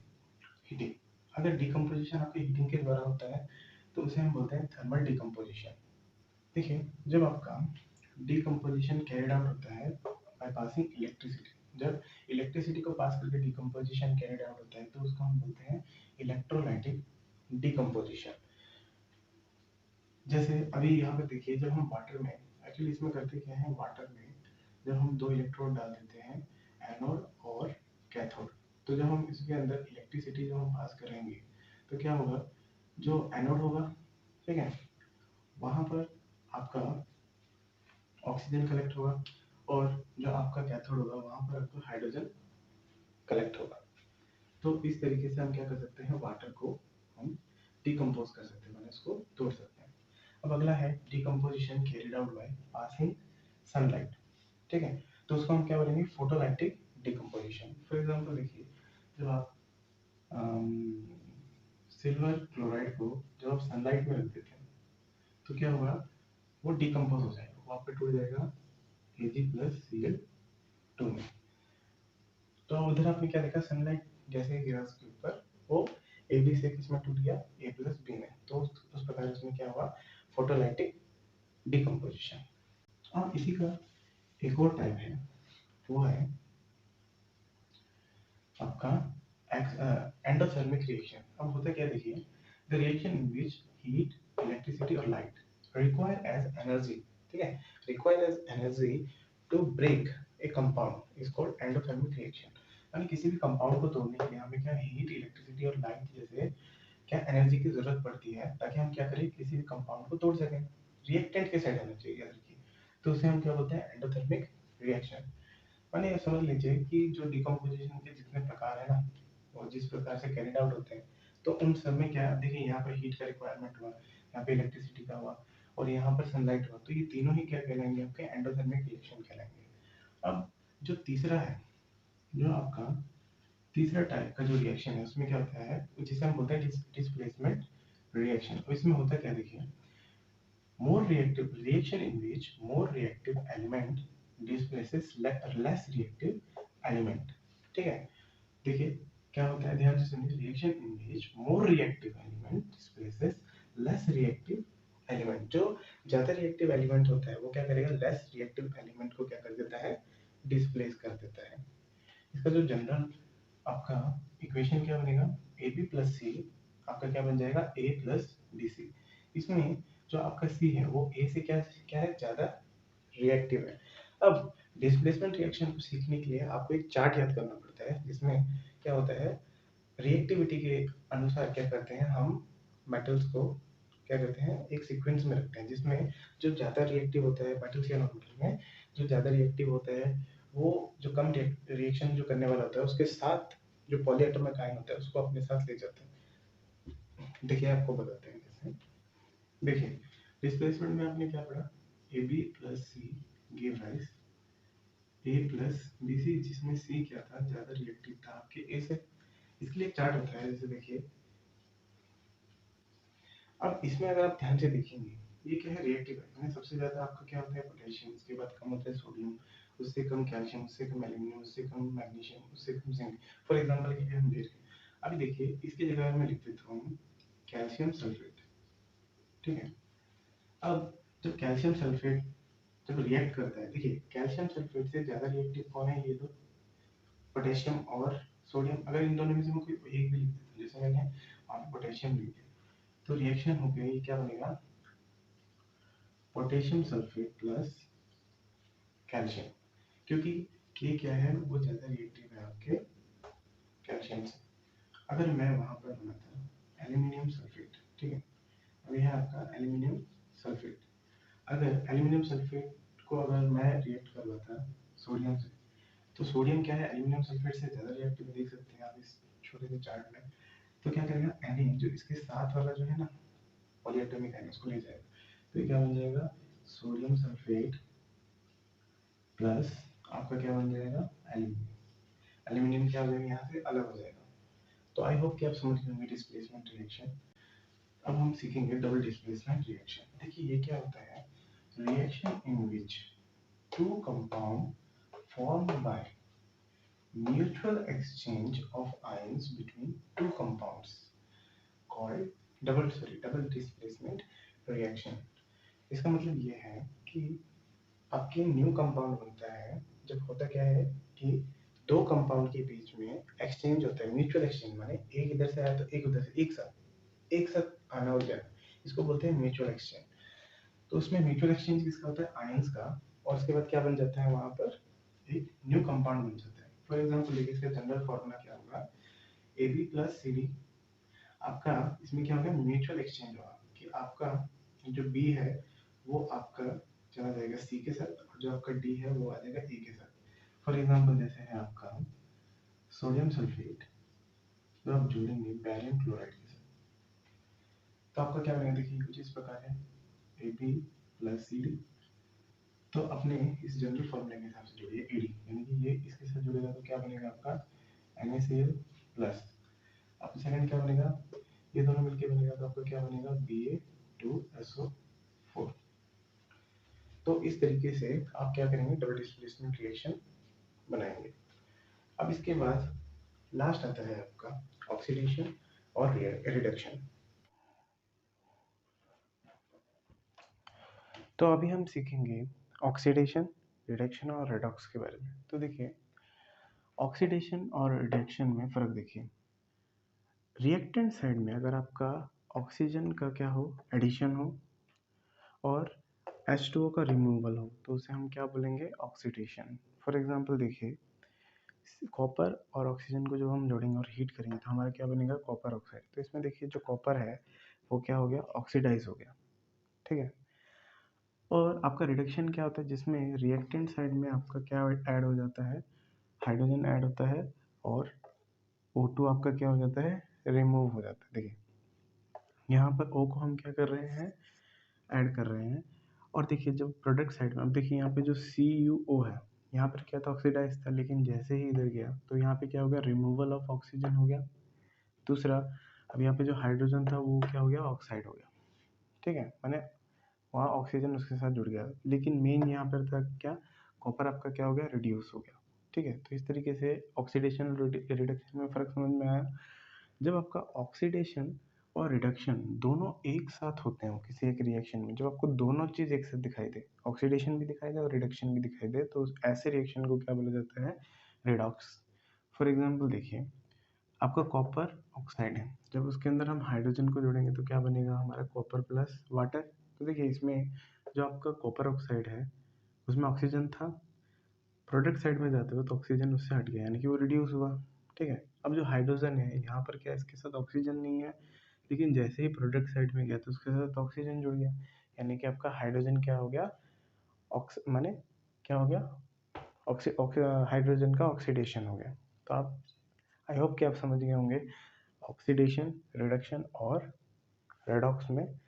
heating. अगर डिकम्पोजिशन आपके हीटिंग के द्वारा होता है तो उसे हम बोलते हैं थर्मल डिकम्पोजिशन। देखिए जब आपका डिकम्पोजिशन कैरिड आउट होता है बाय पासिंग इलेक्ट्रिसिटी, जब इलेक्ट्रिसिटी को पास करके डिकम्पोजिशन कैरिड आउट होता है तो उसको हम बोलते हैं इलेक्ट्रोलाइटिक डिकम्पोजिशन। जैसे अभी यहाँ पे देखिए जब हम वाटर में, एक्चुअली इसमें करते क्या है, वाटर में जब हम 2 इलेक्ट्रोड डाल देते हैं, एनोड और कैथोड, तो जब हम इसके अंदर इलेक्ट्रिसिटी जब हम पास करेंगे तो क्या होगा, जो एनोड होगा, ठीक है, वहाँ पर आपका ऑक्सीजन कलेक्ट होगा और जो आपका कैथोड होगा वहाँ पर आपका हाइड्रोजन कलेक्ट होगा। तो इस तरीके से हम क्या कर सकते हैं, वाटर को हम डिकम्पोज कर सकते हैं, मैंने इसको तोड़ सकते हैं। अब अगला है decomposition carried out by passing sunlight. ठीक है, तो उसको हम क्या बोलेंगे, फोटोलाइटिक डिकम्पोजिशन। फॉर एग्जांपल देखिए जब आप सिल्वर क्लोराइड को जब आप सनलाइट में रख देते हैं तो क्या होगा, वो डिकम्पोज हो जाएगा, वहाँ पे टूट जाएगा Ag+Cl2 में। तो उधर आपने क्या देखा, सनलाइट जैसे गिरा उसके ऊपर, वो AB से किसमें टूट गया, A+B में। तो उस प्रकार उसमें क्या हुआ, फोटोलाइटिक डिकम्पोजिशन। और इसी का एक और टाइप है, वो है आपका एंडोथर्मिक रिएक्शन। अब होता क्या देखिए, the reaction in which heat, electricity और लाइट रिक्वायर एज एनर्जी, ठीक है, required as energy to break a compound is called endothermic reaction. यानी किसी भी कंपाउंड को तोड़ने के लिए हमें क्या हीट, इलेक्ट्रिसिटी और लाइट जैसे क्या एनर्जी की जरूरत पड़ती है, ताकि हम क्या करें, किसी भी कंपाउंड को तोड़ सकें। रिएक्टेंट के साइड एनर्जी याद रखिए, तो उसे हम क्या बोलते हैं, एंडोथर्मिक रिएक्शन। माने समझ लीजिए कि जो डिकम्पोजिशन के जितने प्रकार है ना, और जिस प्रकार से कैरिड आउट होते हैं, तो उन सब में क्या देखिए, यहाँ पर हीट का रिक्वायरमेंट हुआ, यहाँ पे इलेक्ट्रिसिटी का हुआ, और यहाँ पर सनलाइट हुआ, तो ये तीनों ही क्या कहलाएंगे, आपके एंडोथर्मिक रिएक्शन कहलाएंगे। अब जो तीसरा है, जो आपका तीसरा टाइप का जो रिएक्शन है उसमें क्या होता है, जिसे हम बोलते हैं डिस्प्लेसमेंट रिएक्शन। तो इसमें होता क्या देखिए, more reactive reaction in which more reactive element displaces less reactive element। ठीक है, देखिए क्या होता है, ध्यान से सुनिए, reaction in which more reactive element displaces less reactive element. जो ज्यादा रिएक्टिव एलिमेंट होता है वो क्या करेगा, लेस रिएक्टिव एलिमेंट को क्या कर देता है, डिस्प्लेस कर देता है। इसका जो जनरल आपका इक्वेशन क्या बनेगा, AB+C आपका क्या बन जाएगा, A+BC। इसमें जो आपका C है वो A से क्या क्या है, ज्यादा रिएक्टिव है। अब डिस्प्लेसमेंट रिएक्शन को सीखने के लिए आपको एक चार्ट याद करना पड़ता है, जिसमें क्या होता है, रिएक्टिविटी के अनुसार क्या करते हैं हम, मेटल्स को क्या करते हैं, एक सीक्वेंस में रखते हैं, जिसमें जो ज़्यादा रिएक्टिव होता है मेटल्स या नॉन मेटल में, जो ज़्यादा रिएक्टिव होता है वो जो कम रिएक्शन जो करने वाला होता है उसके साथ जो पॉलीएटॉमिक आयन होता है उसको अपने साथ ले जाते हैं। देखिए आपको बताते हैं कैसे। देखिए डिस्प्लेसमेंट में आपने क्या पढ़ा, AB+C गिव राइज A+BC, जिसमें C क्या था, ज़्यादा रिएक्टिव था आपके A से। इसके लिए एक चार्ट होता है, जैसे देखिए अब इसमें अगर आप ध्यान से देखेंगे, ये क्या है, रिएक्टिव है, यानी सबसे ज्यादा आपका क्या होता है, पोटेशियम, उसके बाद कम होता है सोडियम, उससे कम कैल्शियम, उससे कम एल्यूमिनियम, उससे कम मैग्नीशियम, उससे कम जिंक। फॉर एग्जांपल के लिए हम ले रहे हैं, अभी देखिए इसकी जगह मैं लिख देता हूँ कैल्शियम सल्फेट। ठीक है, अब जब कैल्शियम सल्फेट जब रिएक्ट करता है, देखिए कैल्शियम सल्फेट से ज्यादा रिएक्टिव कौन है, ये दो, पोटेशियम और सोडियम। अगर इन दोनों में से मैं कोई एक भी लिख देता हूँ, जैसे मैंने पोटेशियम लिख दिया, तो रिएक्शन हो गया, ये क्या बनेगा, पोटेशियम सल्फेट प्लस कैल्शियम, क्योंकि के क्या है, वो ज़्यादा रिएक्टिव है आपके कैल्शियम से। अगर मैं वहाँ पर बनाता एल्यूमिनियम सल्फेट, ठीक है, अब यह है आपका एल्यूमिनियम सल्फेट। अगर एल्यूमिनियम सल्फेट को अगर मैं रिएक्ट करवाता सोडियम से, तो सोडियम क्या है, एल्यूमिनियम सल्फेट से ज़्यादा रिएक्टिव, देख सकते हैं आप इस छोटे से चार्ट में। तो क्या करेगा, एनिन जो इसके साथ वाला जो है ना पॉलीएटॉमिक आयन, उसको ले जाएगा। तो ये क्या बन जाएगा, सोडियम सल्फेट प्लस आपका क्या बन जाएगा, एल्यूमिनियम। एल्यूमिनियम क्या हो जाएगा, यहाँ से अलग हो जाएगा। तो आई होप कि आप समझ गए होंगे डिस्प्लेसमेंट रिएक्शन। अब हम सीखेंगे डबल डिस्प्लेसमेंट रिएक्शन। देखिए ये क्या होता है, reaction in which two compound formed by mutual exchange of ions between two compounds called double displacement reaction। इसका मतलब ये है कि आपके न्यू कंपाउंड बनता है जब होता क्या है कि दो कंपाउंड के बीच में एक्सचेंज होता है, म्यूचुअल एक्सचेंज, माने एक इधर से आया तो एक उधर से, एक साथ आना हो जाए, इसको बोलते हैं म्यूचुअल एक्सचेंज। तो उसमें म्यूचुअल एक्सचेंज किसका होता है, आयंस का, और उसके बाद क्या बन जाता है, वहां पर एक न्यू कंपाउंड बन जाता है। फॉर एग्जाम्पल देखिए, इसका जनरल फॉर्मूला क्या होगा, AB प्लस सी डी। आपका इसमें क्या होगा, म्यूचुअल एक्सचेंज होगा कि आपका जो B है वो आपका चला जाएगा C के साथ, और जो आपका D है वो आ जाएगा A के साथ। फॉर एग्जाम्पल जैसे है आपका सोडियम सल्फेट, तो आप जोड़ेंगे बैरियम क्लोराइड के साथ, तो आपका क्या बनेगा, देखिए कुछ इस प्रकार है, AB प्लस सी डी। तो अपने इस जनरल फॉर्मूले के हिसाब से जोड़िए एडी, यानी कि ये इसके साथ जुड़ेगा तो क्या बनेगा आपका NaCl प्लस। अब सेकंड क्या बनेगा, ये दोनों मिलके बनेगा तो आपका क्या बनेगा Ba2SO4। तो इस तरीके से आप क्या करेंगे, डबल डिस्प्लेसमेंट रिएक्शन बनाएंगे। अब इसके बाद लास्ट आता है आपका ऑक्सीडेशन और रिडक्शन। तो अभी हम सीखेंगे ऑक्सीडेशन, रिडक्शन और रेडॉक्स के बारे में। तो देखिए ऑक्सीडेशन और रिडक्शन में फ़र्क देखिए। रिएक्टेंट साइड में अगर आपका ऑक्सीजन का क्या हो, एडिशन हो, और H2O का रिमूवल हो, तो उसे हम क्या बोलेंगे, ऑक्सीडेशन। फॉर एग्जांपल देखिए, कॉपर और ऑक्सीजन को जब हम जोड़ेंगे और हीट करेंगे तो हमारा क्या बनेगा, कॉपर ऑक्साइड। तो इसमें देखिए जो कॉपर है वो क्या हो गया, ऑक्सीडाइज हो गया, ठीक है। और आपका रिडक्शन क्या होता है, जिसमें रिएक्टेंट साइड में आपका क्या ऐड हो जाता है, हाइड्रोजन ऐड होता है, और O2 आपका क्या हो जाता है, रिमूव हो जाता है। देखिए यहाँ पर O को हम क्या कर रहे हैं, ऐड कर रहे हैं। और देखिए जब प्रोडक्ट साइड में, अब देखिए यहाँ पे जो CuO है, यहाँ पर क्या था, ऑक्सीडाइज था, लेकिन जैसे ही इधर गया तो यहाँ पे क्या हो गया, रिमूवल ऑफ ऑक्सीजन हो गया। दूसरा, अब यहाँ पे जो हाइड्रोजन था वो क्या हो गया, ऑक्साइड हो गया, ठीक है, मैंने वहाँ ऑक्सीजन उसके साथ जुड़ गया। लेकिन मेन यहाँ पर था क्या, कॉपर आपका क्या हो गया, रिड्यूस हो गया, ठीक है। तो इस तरीके से ऑक्सीडेशन रिडक्शन में फ़र्क समझ में आया। जब आपका ऑक्सीडेशन और रिडक्शन दोनों एक साथ होते हैं किसी एक रिएक्शन में, जब आपको दोनों चीज़ एक साथ दिखाई दे, ऑक्सीडेशन भी दिखाई दे और रिडक्शन भी दिखाई दे, तो ऐसे रिएक्शन को क्या बोला जाता है, रिडॉक्स। फॉर एग्जांपल देखिए, आपका कॉपर ऑक्साइड है, जब उसके अंदर हम हाइड्रोजन को जोड़ेंगे तो क्या बनेगा हमारा, कॉपर प्लस वाटर। तो देखिए इसमें जो आपका कॉपर ऑक्साइड है उसमें ऑक्सीजन था, प्रोडक्ट साइड में जाते हुए तो ऑक्सीजन उससे हट गया, यानी कि वो रिड्यूस हुआ, ठीक है। अब जो हाइड्रोजन है यहाँ पर क्या, इसके साथ ऑक्सीजन नहीं है, लेकिन जैसे ही प्रोडक्ट साइड में गया तो उसके साथ ऑक्सीजन जुड़ गया, यानी कि आपका हाइड्रोजन क्या हो गया, माने क्या हो गया, हाइड्रोजन का ऑक्सीडेशन हो गया। तो आप, आई होप कि आप समझ गए होंगे ऑक्सीडेशन, रिडक्शन और रेडॉक्स में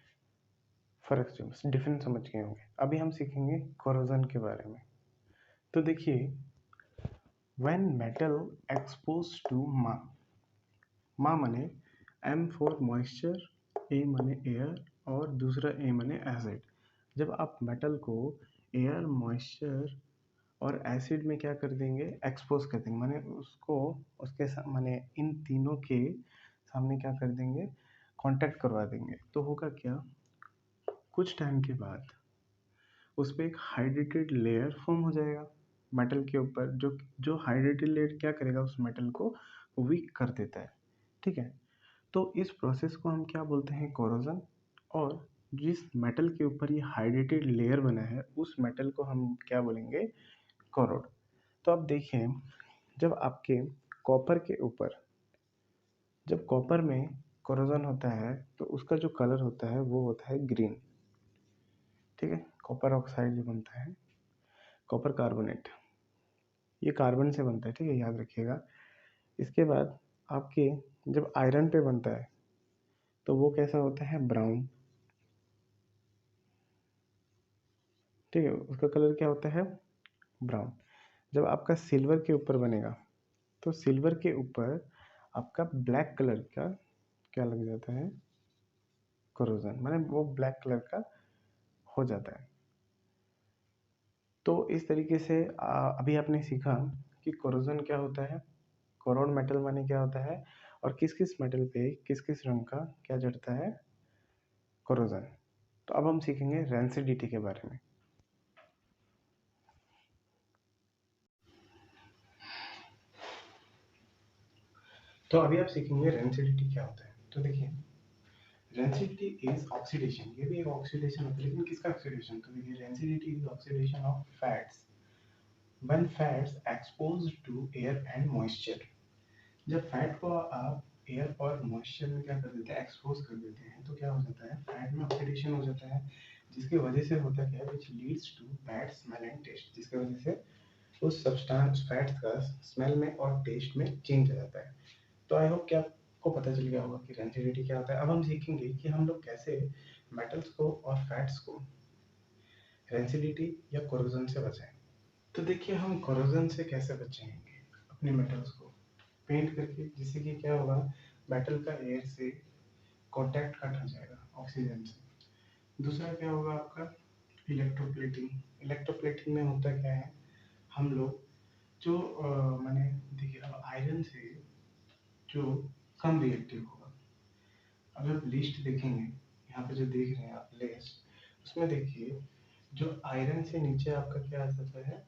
फ़र्क, डिफरेंस समझ गए होंगे। अभी हम सीखेंगे कोरोजन के बारे में। तो देखिए, व्हेन मेटल एक्सपोज टू मा माने M फॉर मॉइस्चर, A माने एयर, और दूसरा A माने एसिड। जब आप मेटल को एयर, मॉइस्चर और एसिड में क्या कर देंगे, एक्सपोज कर देंगे, माने उसको उसके माने इन तीनों के सामने क्या कर देंगे, कांटेक्ट करवा देंगे, तो होगा क्या, कुछ टाइम के बाद उस पर एक हाइड्रेटेड लेयर फॉर्म हो जाएगा मेटल के ऊपर, जो जो हाइड्रेटेड लेयर क्या करेगा, उस मेटल को वीक कर देता है, ठीक है। तो इस प्रोसेस को हम क्या बोलते हैं, कोरोजन। और जिस मेटल के ऊपर ये हाइड्रेटेड लेयर बना है उस मेटल को हम क्या बोलेंगे, कोरोड। तो अब देखें, जब आपके कॉपर के ऊपर, जब कॉपर में कोरोजन होता है तो उसका जो कलर होता है वो होता है ग्रीन, ठीक है। कॉपर ऑक्साइड जो बनता है, कॉपर कार्बोनेट, ये कार्बन से बनता है, ठीक है, याद रखिएगा। इसके बाद आपके जब आयरन पे बनता है तो वो कैसा होता है, ब्राउन, ठीक है, उसका कलर क्या होता है, ब्राउन। जब आपका सिल्वर के ऊपर बनेगा तो सिल्वर के ऊपर आपका ब्लैक कलर का क्या लग जाता है, कोरोजन, माने वो ब्लैक कलर का हो जाता है। तो इस तरीके से अभी आपने सीखा कि कोरोजन क्या होता है, कोरोड मेटल माने क्या होता है, और किस किस मेटल पे किस किस रंग का क्या जड़ता है, कोरोजन। तो अब हम सीखेंगे रेंसिडिटी के बारे में। तो अभी आप सीखेंगे रेंसिडिटी क्या होता है। तो देखिए, रेंसिडिटी इज ऑक्सीडेशन, ये भी एक ऑक्सीडेशन होता है, लेकिन किसका ऑक्सीडेशन, तो देखिए rancidity is oxidation of fats when fats exposed to air and moisture. जब फैट को आप एयर और मॉइस्चर में क्या कर देते हैं, एक्सपोज कर देते हैं, तो क्या हो जाता है, फैट में ऑक्सीडेशन हो जाता है, जिसकी वजह से होता क्या है, which leads to bad smell and taste, जिसकी वजह से उस सब्सटेंस फैट्स का स्मेल में और टेस्ट में चेंज आ जाता है। तो आई होप कि आपको पता चल गया होगा कि रेंसिडिटी क्या होता है। अब हम सीखेंगे कि हम लोग कैसे मेटल्स को और फैट्स को रेंसिडिटी या कोरोजन से बचाएं। तो देखिए, हम कोरोजन से कैसे बचाएंगे अपने मेटल्स को, पेंट करके, जिससे कि क्या होगा, मेटल का एयर से कांटेक्ट कट हो जाएगा ऑक्सीजन से। दूसरा क्या होगा आपका, इलेक्ट्रोप्लेटिंग। इलेक्ट्रोप्लेटिंग में होता क्या है, हम लोग जो मैंने देखिए, अब आयरन से जो कम रिएक्टिव होगा, अगर आप लिस्ट देखेंगे, यहाँ पे जो देख रहे हैं आप लिस्ट, उसमें देखिए जो आयरन से नीचे आपका क्या आ जाता है,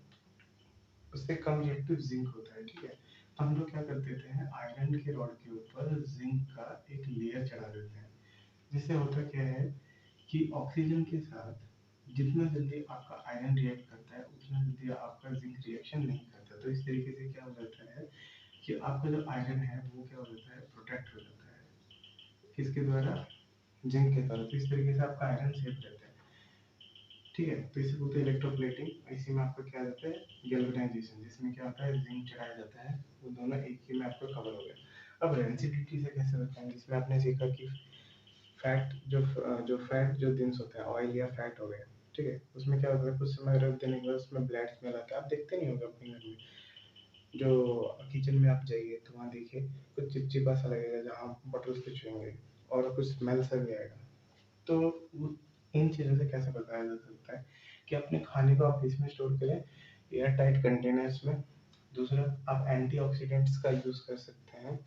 उससे कम रिएक्टिव जिंक होता है, ठीक है। तो हम लोग क्या कर देते हैं, आयरन के रॉड के ऊपर जिंक का एक लेयर चढ़ा देते हैं, जिससे होता क्या है कि ऑक्सीजन के साथ जितना जल्दी आपका आयरन रिएक्ट करता है, उतना जल्दी आपका जिंक रिएक्शन नहीं करता। तो इस तरीके से क्या हो जाता है कि आपका जो आयरन है वो क्या हो जाता है, प्रोटेक्ट हो जाता है, किसके द्वारा, जिंक के द्वारा। तो इस तरीके से आपका आयरन सेफ रहता है, ठीक है। तो इसे बोलते हैं इलेक्ट्रोप्लेटिंग। इसी में आपका क्या होता है, गैल्वेनाइजेशन, जिसमें क्या होता है, जिंक चढ़ाया जाता है, वो दोनों एक ही में आपका कवर हो गया। अब रेंसिडिटी से कैसे बचाएंगे, इसमें आपने सीखा कि फैट जो थिंग्स होते हैं, ऑयल या फैट हो गया, ठीक है, उसमें क्या होता है, कुछ समय रख देने के बाद उसमें ब्लैक स्मेल आता है। आप देखते नहीं होगा अपने घर में, जो किचन में आप जाइए तो वहाँ देखिए कुछ चिपचिपा सा लगेगा जहाँ बटल्स पे छुएंगे, और कुछ स्मेल सा भी आएगा। तो इन चीज़ों से कैसे बचाया जा सकता है कि अपने खाने को आप इसमें स्टोर करें, एयर टाइट कंटेनर्स में। दूसरा, आप एंटीऑक्सीडेंट्स का यूज़ कर सकते हैं,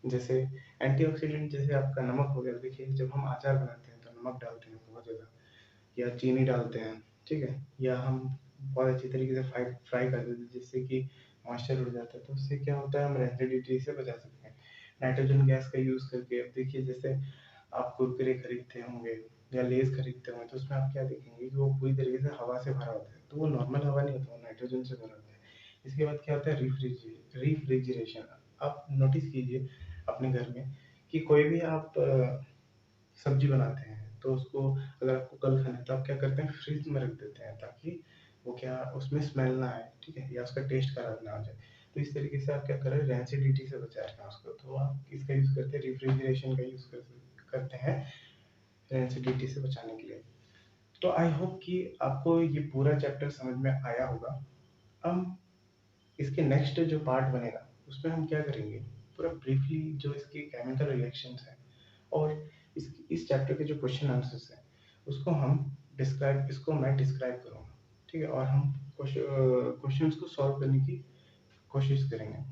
जैसे एंटीऑक्सीडेंट जैसे आपका नमक हो गया। देखिए, जब हम अचार बनाते हैं तो नमक डालते हैं बहुत ज़्यादा, या चीनी डालते हैं, ठीक है, या हम बहुत अच्छी तरीके से फ्राई कर देते हैं, जिससे कि मॉइस्चर उड़ जाता है। तो उससे क्या होता है, हम रेसिडिटी से बचा सकते हैं। नाइट्रोजन गैस का यूज़ करके, अब देखिए जैसे आप कुरकुरे खरीदते होंगे या लेस खरीदते होंगे, तो उसमें आप क्या देखेंगे कि वो पूरी तरीके से हवा से भरा होता है, तो वो नॉर्मल हवा नहीं होता, वो नाइट्रोजन से भरा होता है। इसके बाद क्या होता है, रिफ्रिजरेशन। आप नोटिस कीजिए अपने घर में कि कोई भी आप सब्जी बनाते हैं, तो उसको अगर आपको कल खाना है तो आप क्या करते हैं, फ्रिज में रख देते हैं, ताकि वो क्या, उसमें स्मेल ना आए, ठीक है, या उसका टेस्ट खराब ना हो जाए। तो इस तरीके से आप क्या कर रहे हैं, रेंसिडिटी से बचा रहे हैं उसको। तो आप किसका यूज़ करते हैं, रिफ्रिजरेशन का यूज़ करते हैं रेंसिडिटी से बचाने के लिए। तो आई होप कि आपको ये पूरा चैप्टर समझ में आया होगा। अब इसके नेक्स्ट जो पार्ट बनेगा उसमें हम क्या करेंगे, पूरा ब्रीफली जो इसके केमिकल रिएक्शंस हैं और इस चैप्टर के जो क्वेश्चन आंसर्स हैं, उसको हम इसको मैं डिस्क्राइब करूँगा, ठीक है, और हम क्वेश्चंस को सॉल्व करने की कोशिश करेंगे।